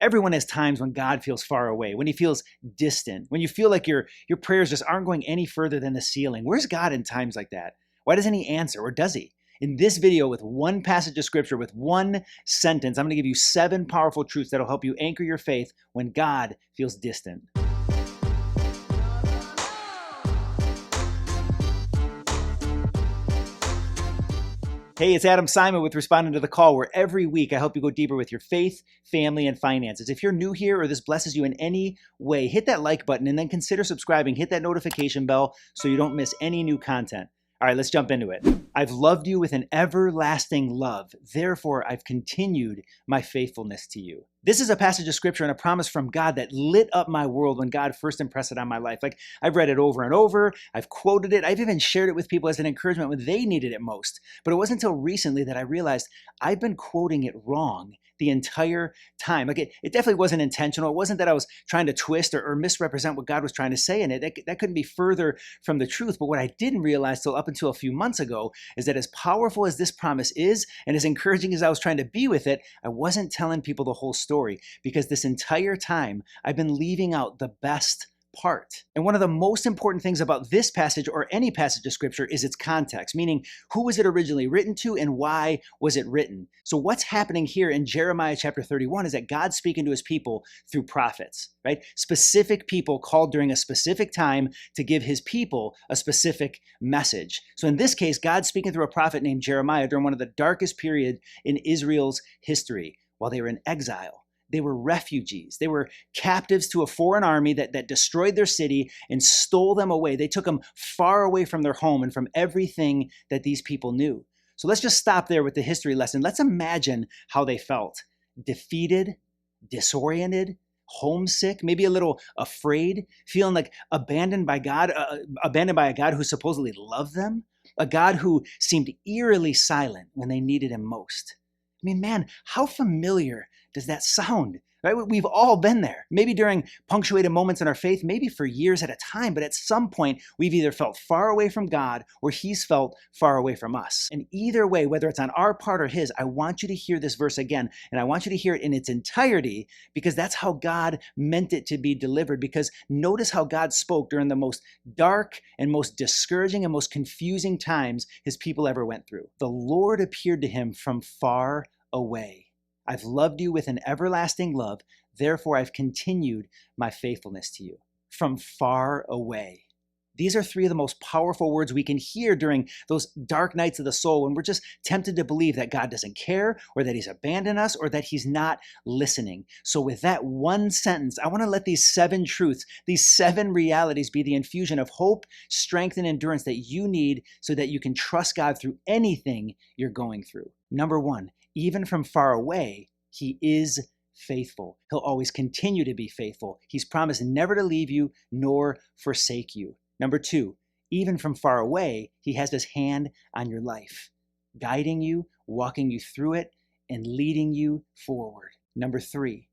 Everyone has times when God feels far away, when he feels distant, when you feel like your prayers just aren't going any further than the ceiling. Where's God in times like that? Why doesn't he answer, or does he? In this video, with one passage of scripture, with one sentence, I'm going to give you 7 powerful truths that'll help you anchor your faith when God feels distant. Hey, it's Adam Simon with Responding to the Call, where every week I help you go deeper with your faith, family, and finances. If you're new here or this blesses you in any way, hit that like button and then consider subscribing. Hit that notification bell so you don't miss any new content. All right, let's jump into it. I've loved you with an everlasting love. Therefore, I've continued my faithfulness to you. This is a passage of scripture and a promise from God that lit up my world when God first impressed it on my life. Like, I've read it over and over. I've quoted it. I've even shared it with people as an encouragement when they needed it most. But it wasn't until recently that I realized I've been quoting it wrong the entire time. Like, it definitely wasn't intentional. It wasn't that I was trying to twist or misrepresent what God was trying to say in it. That couldn't be further from the truth. But what I didn't realize till up until a few months ago is that as powerful as this promise is, and as encouraging as I was trying to be with it, I wasn't telling people the whole story, because this entire time I've been leaving out the best part. And one of the most important things about this passage, or any passage of scripture, is its context, meaning who was it originally written to and why was it written? So what's happening here in Jeremiah chapter 31 is that God's speaking to his people through prophets, right? Specific people called during a specific time to give his people a specific message. So in this case, God's speaking through a prophet named Jeremiah during one of the darkest period in Israel's history, while they were in exile. They were refugees. They were captives to a foreign army that destroyed their city and stole them away. They took them far away from their home and from everything that these people knew. So let's just stop there with the history lesson. Let's imagine how they felt. Defeated, disoriented, homesick, maybe a little afraid, feeling like abandoned by God, abandoned by a God who supposedly loved them, a God who seemed eerily silent when they needed him most. I mean, man, how familiar does that sound? Right? We've all been there. Maybe during punctuated moments in our faith, maybe for years at a time, but at some point we've either felt far away from God or he's felt far away from us. And either way, whether it's on our part or his, I want you to hear this verse again, and I want you to hear it in its entirety, because that's how God meant it to be delivered. Because notice how God spoke during the most dark and most discouraging and most confusing times his people ever went through. The Lord appeared to him from far away. I've loved you with an everlasting love, therefore I've continued my faithfulness to you. From far away. These are 3 of the most powerful words we can hear during those dark nights of the soul when we're just tempted to believe that God doesn't care, or that he's abandoned us, or that he's not listening. So with that one sentence, I want to let these 7 truths, these 7 realities be the infusion of hope, strength, and endurance that you need so that you can trust God through anything you're going through. Number 1, even from far away, he is faithful. He'll always continue to be faithful. He's promised never to leave you nor forsake you. Number 2, even from far away, he has his hand on your life, guiding you, walking you through it, and leading you forward. Number 3,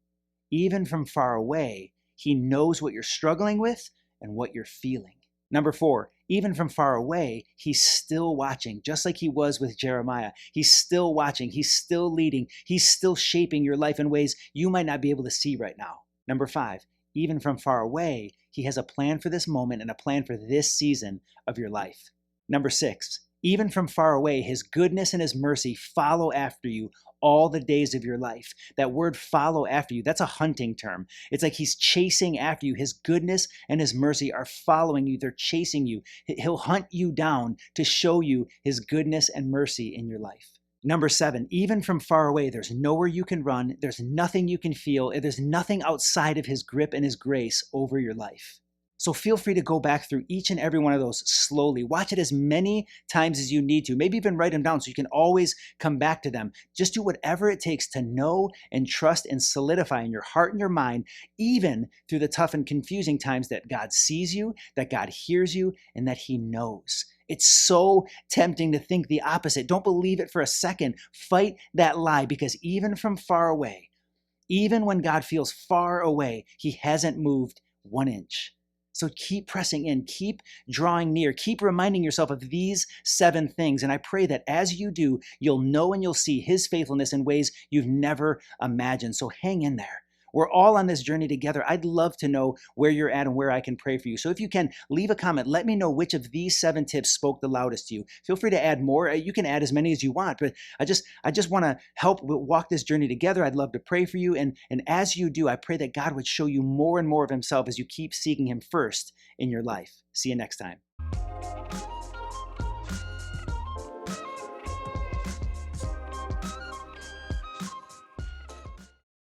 even from far away, he knows what you're struggling with and what you're feeling. Number 4, even from far away, he's still watching, just like he was with Jeremiah. He's still watching, he's still leading, he's still shaping your life in ways you might not be able to see right now. Number 5, even from far away, he has a plan for this moment and a plan for this season of your life. Number 6, even from far away, his goodness and his mercy follow after you all the days of your life. That word follow after you, that's a hunting term. It's like he's chasing after you. His goodness and his mercy are following you. They're chasing you. He'll hunt you down to show you his goodness and mercy in your life. Number 7, even from far away, there's nowhere you can run. There's nothing you can feel. There's nothing outside of his grip and his grace over your life. So feel free to go back through each and every one of those slowly. Watch it as many times as you need to. Maybe even write them down so you can always come back to them. Just do whatever it takes to know and trust and solidify in your heart and your mind, even through the tough and confusing times, that God sees you, that God hears you, and that he knows. It's so tempting to think the opposite. Don't believe it for a second. Fight that lie, because even from far away, even when God feels far away, he hasn't moved 1 inch. So keep pressing in, keep drawing near, keep reminding yourself of these 7 things. And I pray that as you do, you'll know and you'll see his faithfulness in ways you've never imagined. So hang in there. We're all on this journey together. I'd love to know where you're at and where I can pray for you. So if you can, leave a comment. Let me know which of these 7 tips spoke the loudest to you. Feel free to add more. You can add as many as you want, but I just want to help walk this journey together. I'd love to pray for you. And as you do, I pray that God would show you more and more of himself as you keep seeking him first in your life. See you next time.